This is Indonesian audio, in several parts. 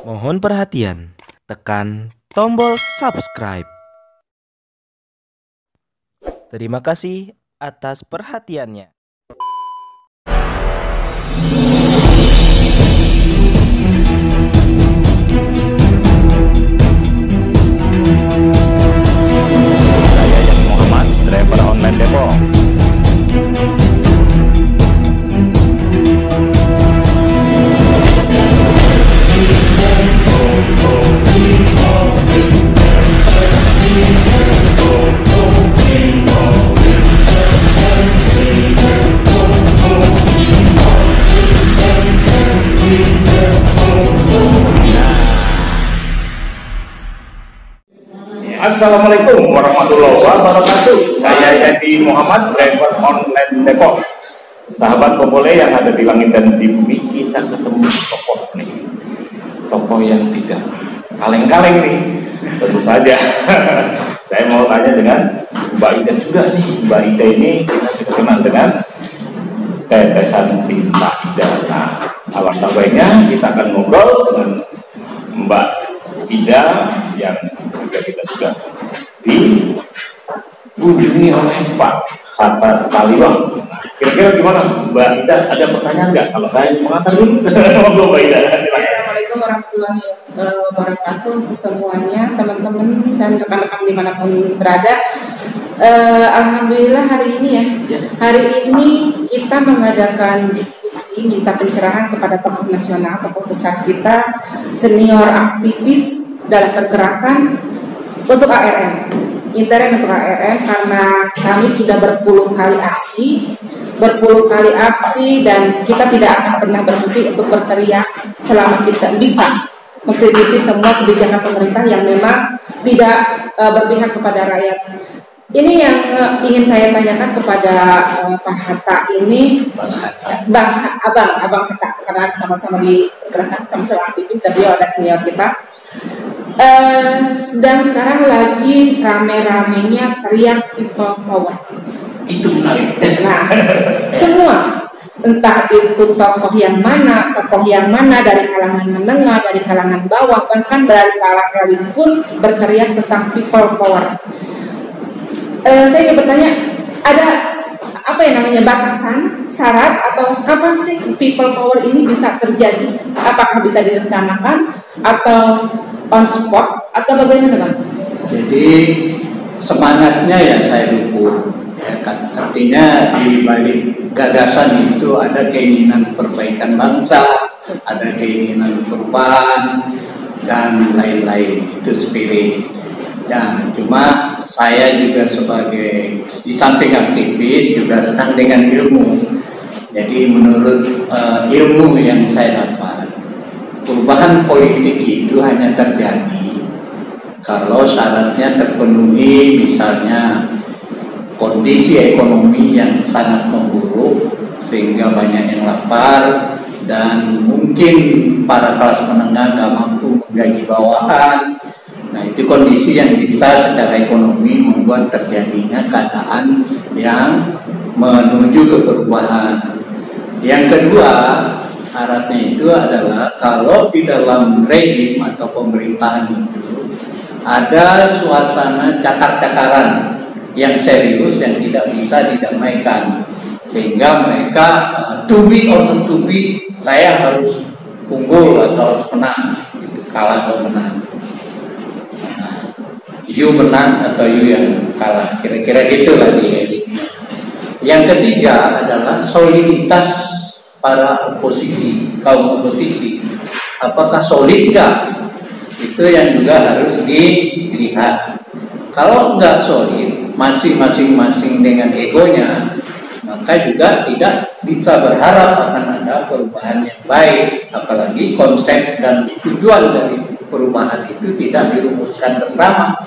Mohon perhatian, tekan tombol subscribe. Terima kasih atas perhatiannya. Saya Yani Muhammad, driver online Depok. Assalamualaikum warahmatullahi wabarakatuh. Saya Yani Muhammad, driver online Depok. Sahabat Popole yang ada di langit dan di bumi, kita ketemu tokoh nih, tokoh yang tidak kaleng-kaleng nih. Tentu saja, saya mau tanya dengan Mbak Ida juga nih. Mbak Ida ini kita sudah kenal dengan tetesan tinta Ida. Nah, alangkah baiknya kita akan ngobrol dengan Mbak Ida yang juga kita sudah dikunjungi oleh Pak Hatta Taliwang. Nah, kira-kira gimana Mbak Ida? Ada pertanyaan nggak? Kalau saya mengantar dulu, monggo Mbak Ida. Silakan. Assalamualaikum warahmatullahi wabarakatuh untuk semuanya, teman-teman dan rekan-rekan dimanapun berada. Alhamdulillah hari ini hari ini kita mengadakan diskusi minta pencerahan kepada tokoh nasional, tokoh besar kita, senior aktivis dalam pergerakan untuk ARM, intern untuk ARM, karena kami sudah berpuluh kali aksi dan kita tidak akan pernah berhenti untuk berteriak selama kita bisa mengkritisi semua kebijakan pemerintah yang memang tidak berpihak kepada rakyat. Ini yang ingin saya tanyakan kepada Pak Hatta ini, Abang Hatta, karena sama-sama di gerakan, sama-sama aktivis dan beliau ada senior kita. Dan sekarang lagi rame-ramenya teriak people power. Itu menarik. Nah, semua, entah itu tokoh yang mana dari kalangan menengah, dari kalangan bawah, bahkan dari kalangan elit pun berteriak tentang people power. Saya ingin bertanya, ada apa yang namanya batasan, syarat, atau kapan sih people power ini bisa terjadi? Apakah bisa direncanakan atau on spot atau bagaimana, Bang? Jadi semangatnya ya saya dukung. Ya, artinya di balik gagasan itu ada keinginan perbaikan bangsa, ada keinginan perubahan dan lain-lain, itu spirit. Ya, cuma saya juga sebagai di samping aktivis juga senang dengan ilmu. Jadi menurut ilmu yang saya dapat, perubahan politik itu hanya terjadi kalau syaratnya terpenuhi, misalnya kondisi ekonomi yang sangat memburuk sehingga banyak yang lapar dan mungkin para kelas menengah nggak mampu menggaji bawahan. Nah, itu kondisi yang bisa secara ekonomi membuat terjadinya keadaan yang menuju ke perubahan. Yang kedua, syaratnya itu adalah kalau di dalam rejim atau pemerintahan itu ada suasana cakar-cakaran yang serius yang tidak bisa didamaikan, sehingga mereka to be or not to be, saya harus unggul atau harus menang, gitu, kalah atau menang. You menang atau you yang kalah, kira-kira gitulah di elitnya. Yang ketiga adalah soliditas para oposisi, kaum oposisi. Apakah solid nggak? Itu yang juga harus dilihat. Kalau nggak solid, masih masing-masing dengan egonya, maka juga tidak bisa berharap akan ada perubahan yang baik. Apalagi konsep dan tujuan dari perubahan itu tidak dirumuskan bersama.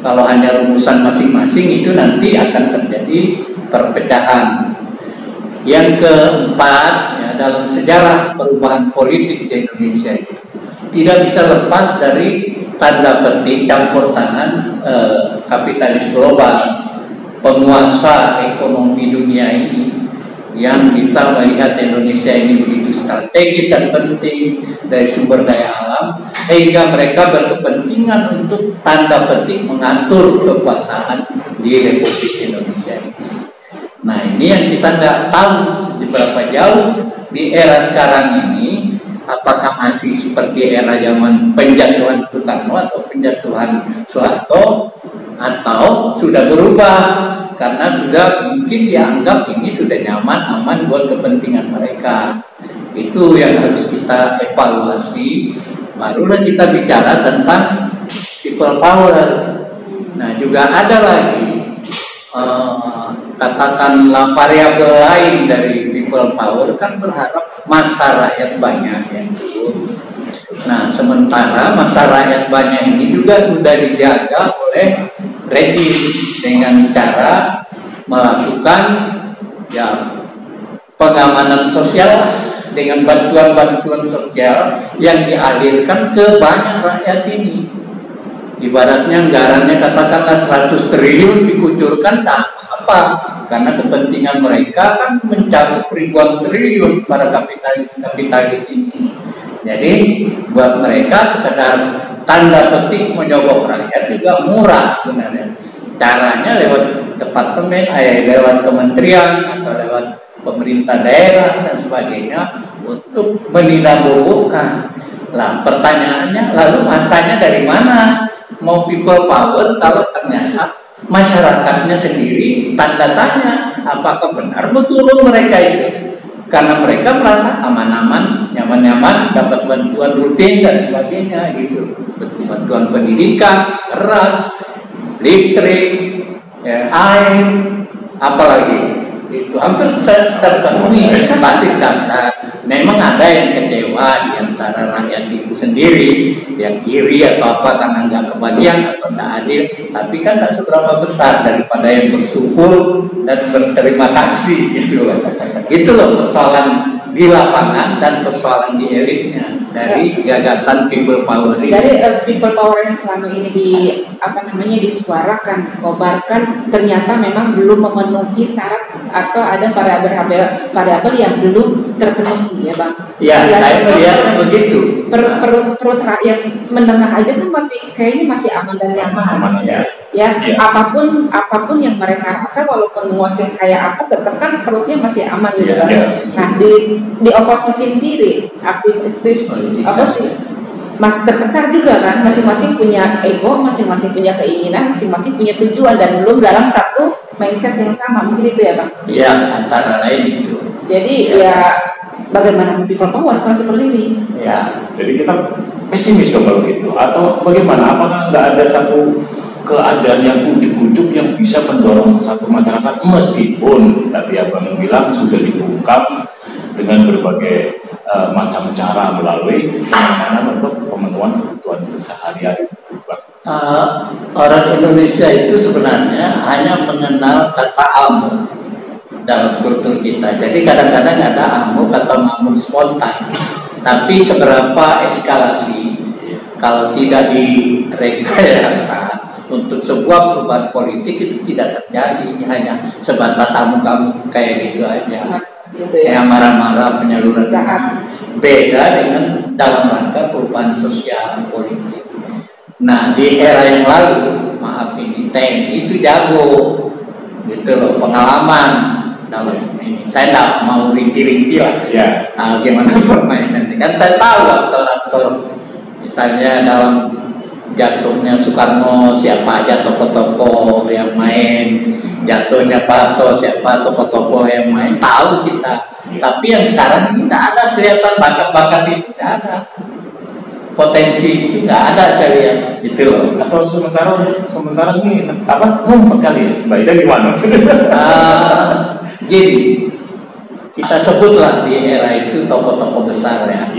Kalau hanya rumusan masing-masing, itu nanti akan terjadi perpecahan. Yang keempat, ya, dalam sejarah perubahan politik di Indonesia itu tidak bisa lepas dari tanda petik campur tangan kapitalis global, penguasa ekonomi dunia ini yang bisa melihat Indonesia ini begitu strategis dan penting dari sumber daya alam, sehingga mereka berkepentingan untuk tanda petik mengatur kekuasaan di Republik Indonesia ini. Nah, ini yang kita nggak tahu seberapa jauh di era sekarang ini, apakah masih seperti era zaman penjatuhan Soekarno atau penjatuhan Soeharto, atau sudah berubah karena sudah mungkin dianggap ini sudah nyaman, aman buat kepentingan mereka. Itu yang harus kita evaluasi. Barulah kita bicara tentang people power. Nah, juga ada lagi katakanlah variabel lain dari people power, kan berharap massa rakyat banyak yang turun. Nah, sementara massa rakyat banyak ini juga sudah dijaga oleh rejim dengan cara melakukan pengamanan sosial dengan bantuan-bantuan sosial yang dialirkan ke banyak rakyat ini. Ibaratnya anggarannya katakanlah 100 triliun dikucurkan, tak apa, karena kepentingan mereka kan mencakup ribuan triliun para kapitalis ini. Jadi buat mereka sekedar tanda petik menyogok rakyat juga murah sebenarnya. Caranya lewat departemen, lewat kementerian atau lewat pemerintah daerah dan sebagainya untuk menindaklanjuti. Lah, pertanyaannya, lalu masanya dari mana? Mau people power kalau ternyata masyarakatnya sendiri tanda tanya apakah benar betul mereka itu, karena mereka merasa aman-aman, nyaman-nyaman, dapat bantuan rutin dan sebagainya gitu, bantuan pendidikan, beras, listrik, air, apalagi itu hampir terpenuhi basis dasar. Memang ada yang kecewa di antara rakyat itu sendiri, yang iri atau apa karena nggak kebagian atau nggak adil, tapi kan nggak seberapa besar daripada yang bersyukur dan berterima kasih gitu loh. Itu loh persoalan di lapangan dan persoalan di elitnya dari gagasan people power ini. Dari people power yang selama ini disuarakan, dikobarkan, ternyata memang belum memenuhi syarat atau ada variabel yang belum terpenuhi, ya Bang. Ya, saya melihatnya begitu. Perut rakyat menengah aja kan kayaknya masih aman dan nyaman. Ya, apapun yang mereka rasa, walaupun ngoceh kayak apa, tetap kan perutnya masih aman gitu kan. Nah, di oposisi sendiri, aktivis oposisi masih terpecah juga kan, masing-masing punya ego, masing-masing punya keinginan, masing-masing punya tujuan dan belum dalam satu mindset yang sama, mungkin itu ya Bang? Iya, antara lain itu. Jadi ya bagaimana people power kalau seperti ini? Ya, jadi kita pesimis kalau gitu, atau bagaimana? Apakah nggak ada satu keadaan yang ujuk-ujuk yang bisa mendorong satu masyarakat, meskipun tadi Abang bilang sudah dibungkam dengan berbagai macam cara melalui penanganan untuk pemenuhan kebutuhan sehari-hari. Orang Indonesia itu sebenarnya hanya mengenal kata amu dalam kultur kita. Jadi kadang-kadang ada amu, kata makmur spontan. Tapi seberapa eskalasi kalau tidak direkayasa untuk sebuah perubahan politik itu tidak terjadi, hanya sebatas amu kamu kayak gitu aja. Gitu ya. Yang marah-marah penyaluran beda dengan dalam rangka perubahan sosial politik. Nah, di era yang lalu, maaf ini TNI itu jago gitu loh, pengalaman dalam ini. Saya tidak mau rinci-rinci lah. Nah, gimana permainan ini kan saya tahu aktor-aktor, misalnya dalam jatuhnya Soekarno siapa aja tokoh-tokoh yang main, jatuhnya Pak Harto siapa tokoh-tokoh yang main, tahu kita. Tapi yang sekarang ini tidak ada kelihatan bakat-bakat itu, tidak ada, potensi itu tidak ada, saya lihat itu loh. Atau sementara ini ngumpet kali ya, Mbak Ida gimana? Gini, kita sebutlah di era itu tokoh-tokoh besar yang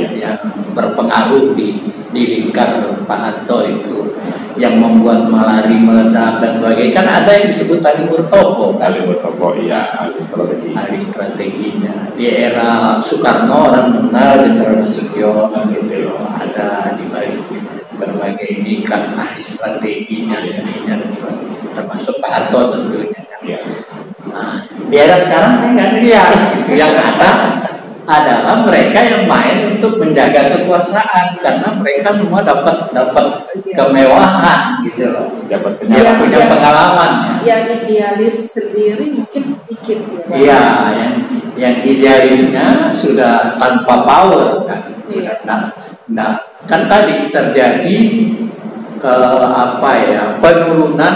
berpengaruh di lingkar Pak Harto itu, yang membuat malari meledak dan sebagainya. Kan ada yang disebut Ali Murtopo. Iya, ahli strateginya. Di era Soekarno orang mengenal Jenderal Nasution, ada di balik berbagai ini kan ahli strateginya dan sebagainya, termasuk Pak Harto tentunya. Nah, di era sekarang saya nggak lihat. Yang ada adalah mereka yang main untuk menjaga kekuasaan karena mereka semua dapat kemewahan gitu loh. Dapat Dia punya pengalaman. Yang idealis sendiri mungkin sedikit ya. Pak. Iya, yang idealisnya sudah tanpa power kan. Iya. Nah, kan tadi terjadi penurunan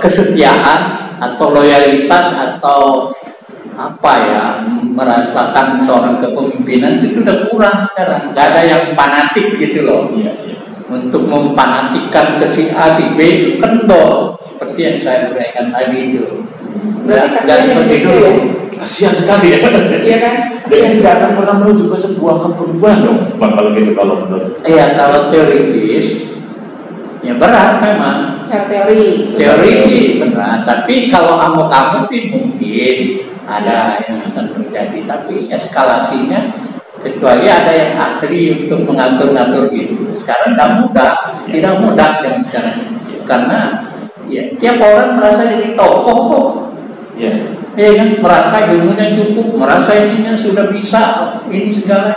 kesetiaan atau loyalitas atau merasakan seorang kepemimpinan itu udah kurang sekarang. Gak ada yang fanatik gitu loh. Iya. Untuk memfanatikkan ke si A, si B itu kendor seperti yang saya uraikan tadi itu. Berarti Nggak kasihan seperti Indonesia dulu. ya? Kasihan sekali ya. Iya kan? Jadi tidak akan pernah menuju ke sebuah perubahan dong, Bang, kalau gitu kalau menurut. Iya, kalau teoritis ya berat memang. Secara teori Sih berat, tapi kalau amuk-amuk sih mungkin ada yang akan terjadi, tapi eskalasinya kecuali ada yang ahli untuk mengatur-ngatur gitu. Sekarang tidak mudah zaman sekarang, karena ya tiap orang merasa jadi tokoh kok. Ya. Ya kan, merasa ilmunya cukup, merasa ininya sudah bisa ini segala.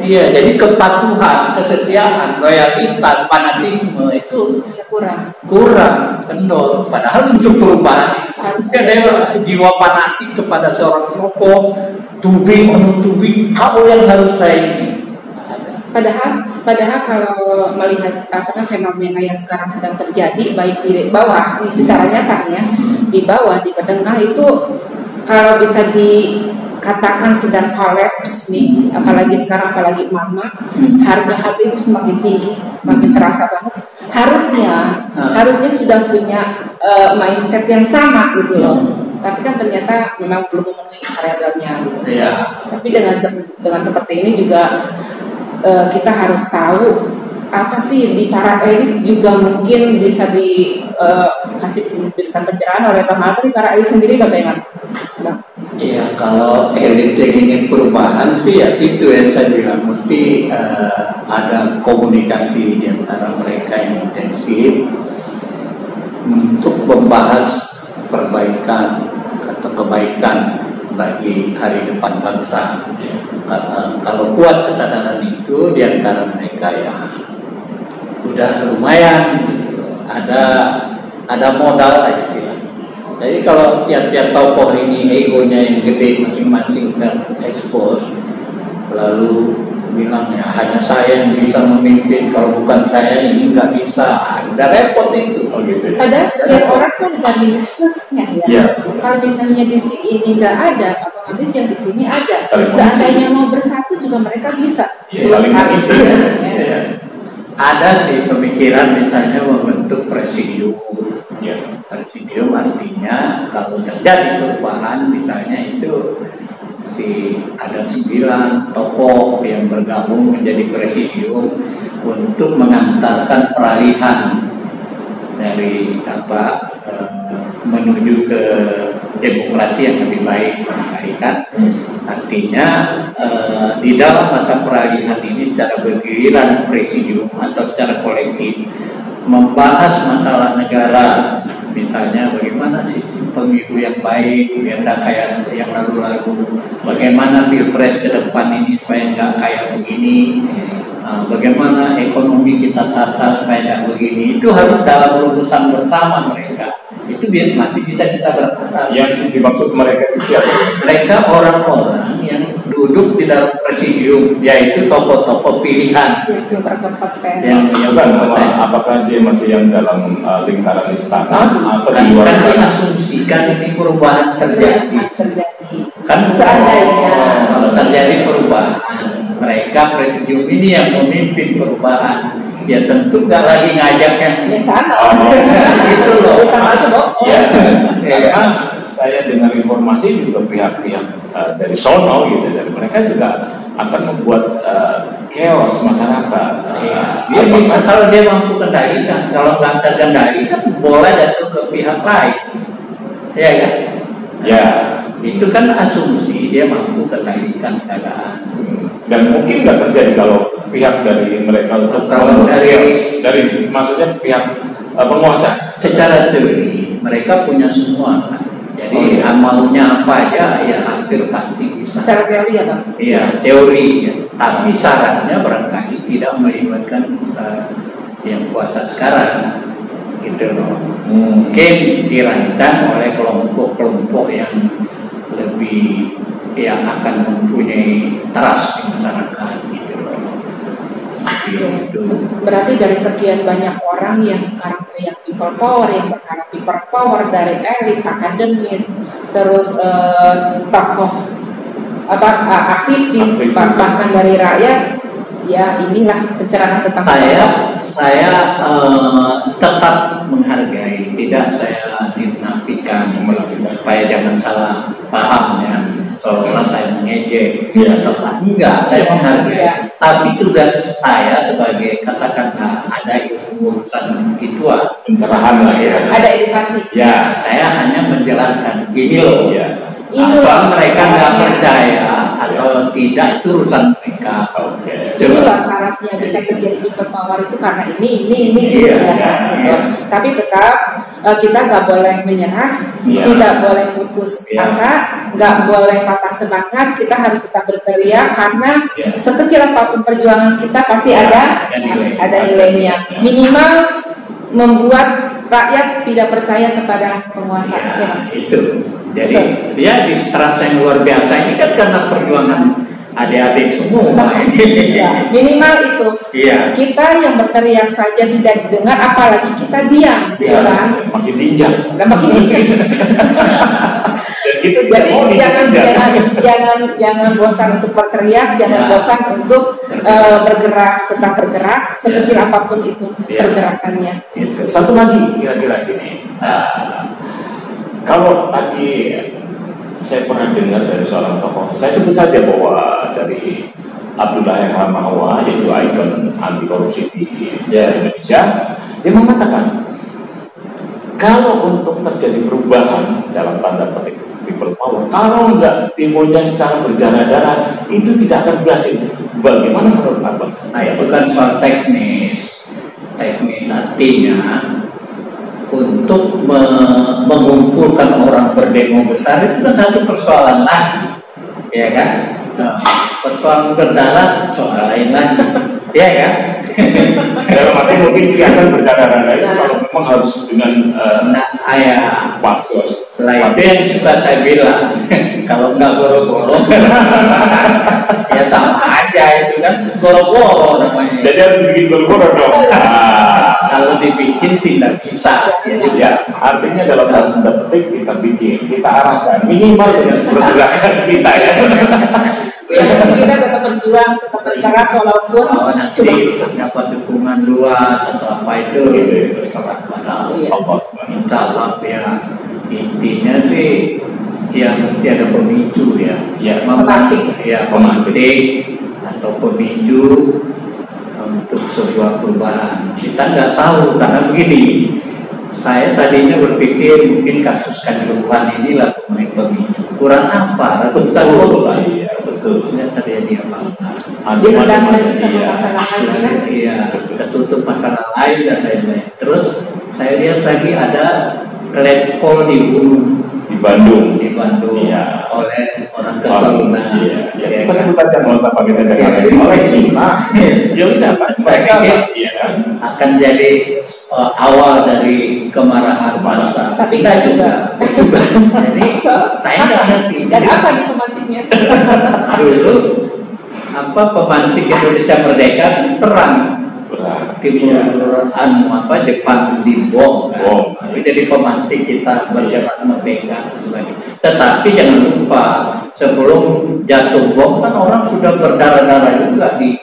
Jadi kepatuhan, kesetiaan, loyalitas, fanatisme itu kurang kendor. Padahal untuk perubahan itu harusnya ada jiwa fanatik kepada seorang tokoh, tubing kau yang harus saya ini. Padahal kalau melihat fenomena yang sekarang sedang terjadi baik di bawah, ini secara nyatanya di bawah, di penengah itu kalau bisa dikatakan sedang collapse nih, apalagi mama, harga itu semakin tinggi, semakin terasa banget. Harusnya sudah punya mindset yang sama gitu loh. Tapi kan ternyata memang belum memenuhi variabelnya gitu. Tapi dengan seperti ini juga kita harus tahu apa sih di para elit juga mungkin bisa diberikan pencerahan oleh Bang Albert. Para elit sendiri bagaimana, Bang? Iya, kalau elit yang ingin perubahan sih ya itu yang saya bilang mesti ada komunikasi di antara mereka yang intensif untuk membahas perbaikan atau kebaikan bagi hari depan bangsa. Kalau kuat kesadaran itu di antara mereka ya udah lumayan gitu. Ada modal lah istilahnya. Jadi kalau tiap-tiap tokoh ini egonya yang gede masing-masing terekspos, lalu bilang ya hanya saya yang bisa memimpin, kalau bukan saya ini nggak bisa, udah repot itu. Gitu ya. Padahal setiap orang kan ada minus plusnya ya. Yeah. Kalau misalnya di sini nggak ada, otomatis yang di sini ada. Saling Seandainya mau bersatu juga mereka bisa. Saling mengisi. Ada sih pemikiran misalnya membentuk presidium. Presidium artinya kalau terjadi perubahan misalnya itu ada 9 tokoh yang bergabung menjadi presidium untuk mengantarkan peralihan dari menuju ke demokrasi yang lebih baik, kan? Artinya di dalam masa peralihan ini secara bergiliran presidium atau secara kolektif membahas masalah negara, misalnya bagaimana sistem pemilu yang baik biar tidak kayak yang lalu-lalu, bagaimana pilpres ke depan ini supaya nggak kayak begini, bagaimana ekonomi kita tata supaya nggak begini. Itu harus dalam rumusan bersama mereka. Itu biar masih bisa kita berperan. Yang dimaksud mereka itu siapa? Mereka orang-orang yang duduk di dalam presidium, yaitu tokoh-tokoh pilihan. Yang berkompeten. Yang berkompeten. Apakah dia masih yang dalam lingkaran istana atau di luar? Kan diasumsikan isi perubahan terjadi. Kan seandainya kalau terjadi perubahan, mereka presidium ini yang memimpin perubahan. Ya tentu nggak lagi ngajak yang sana. Gitu loh. Sama aja, Bok. Ya, karena saya dengar informasi juga pihak-pihak dari sono gitu, dari mereka juga akan membuat chaos masyarakat. Dia bisa kalau dia mampu kendalikan, kalau nggak terkendali kan bola jatuh ke pihak lain. Ya kan? Ya. Itu kan asumsi dia mampu kendalikan keadaan. Dan mungkin nggak terjadi kalau pihak dari mereka untuk kalau dari maksudnya pihak penguasa. Secara teori mereka punya semua kan. Jadi maunya apa aja ya hampir pasti bisa. bisa. Secara teori ya Bang? Iya, teori ya. Tapi syaratnya barangkali tidak melibatkan yang kuasa sekarang, gitu loh. Mungkin dirancang oleh kelompok-kelompok yang lebih yang akan mempunyai trust di masyarakat, gitu loh. Gitu. Berarti dari sekian banyak orang yang sekarang teriak people power, yang berharap people power dari elit, akademis, terus tokoh aktivis, bahkan dari rakyat, ya inilah pencerahan tentang saya tetap menghargai, tidak saya dinafikan supaya jangan salah paham ya, seolah-olah saya mengejek atau apa. Enggak, saya menghargai. Tapi tugas saya sebagai katakanlah ada urusan ituan Pencerahan lah ya. ada edukasi. ya, saya hanya menjelaskan gini loh ya. Soal mereka nggak percaya atau tidak itu urusan mereka. Inilah syaratnya bisa terjadi people power itu karena ini gitu. Tapi tetap kita nggak boleh menyerah, tidak boleh putus asa, nggak boleh patah semangat. Kita harus tetap berteriak karena sekecil apapun perjuangan kita pasti ada nilainya. Minimal membuat rakyat tidak percaya kepada penguasa. Itu. Jadi dia distrust yang luar biasa ini kan karena perjuangan adik-adik semua ini. Minimal itu. Kita yang berteriak saja tidak didengar, apalagi kita diam, kan? Makin diinjak. Makin diinjak. Jadi jangan bosan untuk berteriak, jangan bosan untuk bergerak, tetap bergerak sekecil apapun itu pergerakannya. Satu lagi kira-kira gini. Kalau tadi saya pernah dengar dari seorang tokoh, saya sebut saja bahwa dari Abdullah Hamawa, yaitu ikon anti korupsi di Indonesia, dia mengatakan kalau untuk terjadi perubahan dalam tanda petik people power, kalau nggak demonya secara berdarah-darah itu tidak akan berhasil. Bagaimana menurut Abang? Nah, itu kan soal teknis artinya untuk mengumpulkan orang berdemo besar itu kan satu persoalan lagi, ya kan? Persoalan berdarah soal lain lagi, ya kan? Dalam arti mungkin kiasan berdarah-darah itu kalau memang harus dengan pasos. Lah itu yang suka saya bilang, kalau nggak goro-goro, ya sama aja itu kan goro-goro namanya. Jadi harus dibikin goro-goro dong. Kalau dibikin sih nggak bisa. Ya, artinya dalam tanda petik kita arahkan minimal dengan pergerakan kita ya. Kita tetap berjuang, tetap bergerak walaupun nanti dapat dukungan luas atau apa itu berserah pada Allah. Insya Allah ya, intinya sih ya mesti ada pemicu ya, pemantik atau pemicu untuk sebuah perubahan. Kita nggak tahu karena begini. Saya tadinya berpikir mungkin kasus Kanjuruhan inilah pemicu. Kurang apa? Ratusan korban. Iya, betul. Tidak terjadi apa-apa. Diredam lagi sama masalah lain kan? Iya, ketutup masalah lain dan lain-lain. Terus saya lihat lagi ada letkol dibunuh di Bandung, oleh orang keturunan. Kita sebut aja nggak usah pakai tanda kata oleh Cina. Ya udah kan, mereka akan jadi awal dari kemarahan massa. Tapi enggak juga. Jadi saya nggak ngerti. Dan apa nih pemantiknya? Dulu pemantik Indonesia Merdeka kan perang. Jepang dibom kan? Jadi pemantik kita bergerak merdeka sebagai. Tetapi jangan lupa sebelum jatuh bom kan orang sudah berdarah-darah juga di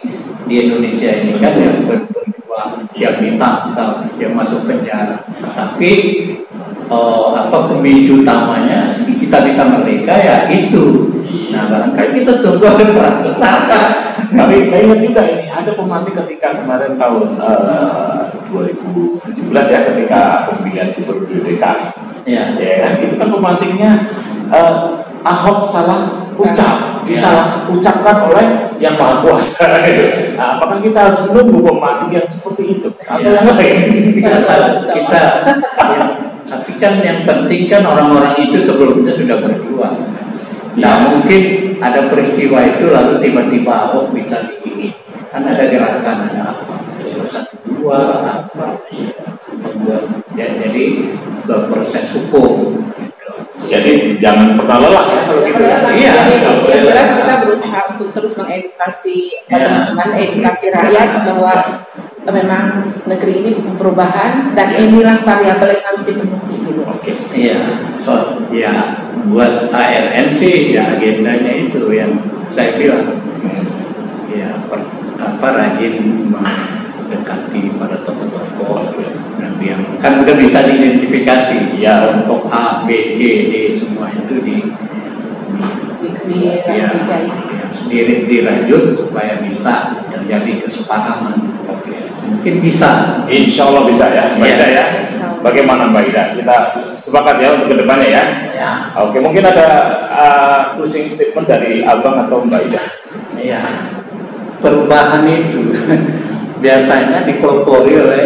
Indonesia ini kan yang berjuang, yang ditangkap, yang masuk penjara. Tapi pemicu utamanya kita bisa merdeka ya itu. Nah barangkali kita tunggu perang besar. Tapi saya ingat juga ini ada pemantik ketika kemarin tahun 2017 ya, ketika pemilihan gubernur DKI. Ya kan, itu kan pemantiknya Ahok salah ucap, disalah ucapkan oleh yang maha kuasa gitu. Nah, apakah kita harus menunggu pemantik yang seperti itu atau yang lain? Tapi kan yang penting kan orang-orang itu sebelumnya sudah berjuang. Nah mungkin ada peristiwa itu lalu tiba-tiba bisa ini kan ada gerakan ada apa 1, 2 apa jadi proses hukum. Jadi jangan pernah lelah ya kalau gitu. Iya. Yang jelas kita berusaha untuk terus mengedukasi teman-teman, edukasi rakyat bahwa memang negeri ini butuh perubahan dan inilah variabel yang harus dipenuhi gitu. Oke. Iya. So ya buat ARN sih ya agendanya itu yang saya bilang ya rajin mendekati para tokoh-tokoh dan yang kan udah bisa diidentifikasi ya untuk A, B, C, D semua itu sendiri dirajut supaya bisa terjadi kesepahaman. Oke. Mungkin bisa. Insya Allah bisa ya, Mbak Ida ya. Bagaimana Mbak Ida? Kita sepakat ya untuk kedepannya ya. Ya. Oke, mungkin ada closing statement dari Abang atau Mbak Ida. Iya. Perubahan itu biasanya dipelopori oleh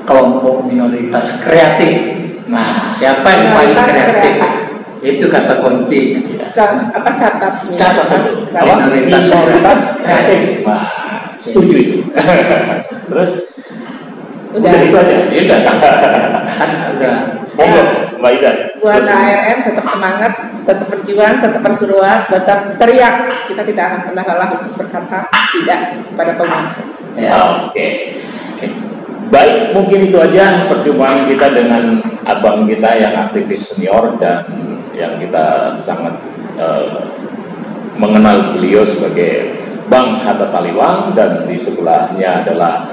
kelompok minoritas kreatif. Nah, siapa yang paling kreatif? Itu kata kunci. Apa catat? Minoritas kreatif. Nah, setuju itu. Terus udah itu aja. Udah. Kan udah. Mbak Ida. Buat ARM tetap semangat, tetap berjuang, tetap berseruan, tetap teriak. Kita tidak akan pernah lelah untuk berkata tidak pada penguasa. Ya, oke. Baik, mungkin itu aja perjumpaan kita dengan abang kita yang aktivis senior dan yang kita sangat mengenal beliau sebagai Bang Hatta Taliwang, dan di sebelahnya adalah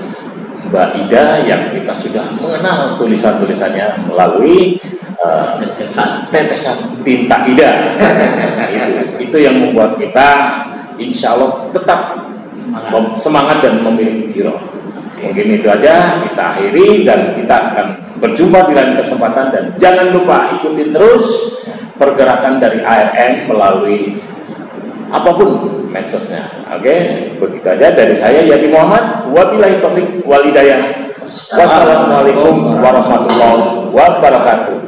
Mbak Ida yang kita sudah mengenal tulisan-tulisannya melalui tetesan tinta Ida. itu yang membuat kita insya Allah tetap semangat dan memiliki giroh. Mungkin itu aja kita akhiri dan kita akan berjumpa di lain kesempatan, dan jangan lupa ikuti terus pergerakan dari ARN melalui apapun medsosnya. Oke, begitu aja dari saya Yadi Muhammad. Wabillahi taufik wal hidayah. Wassalamualaikum warahmatullahi wabarakatuh.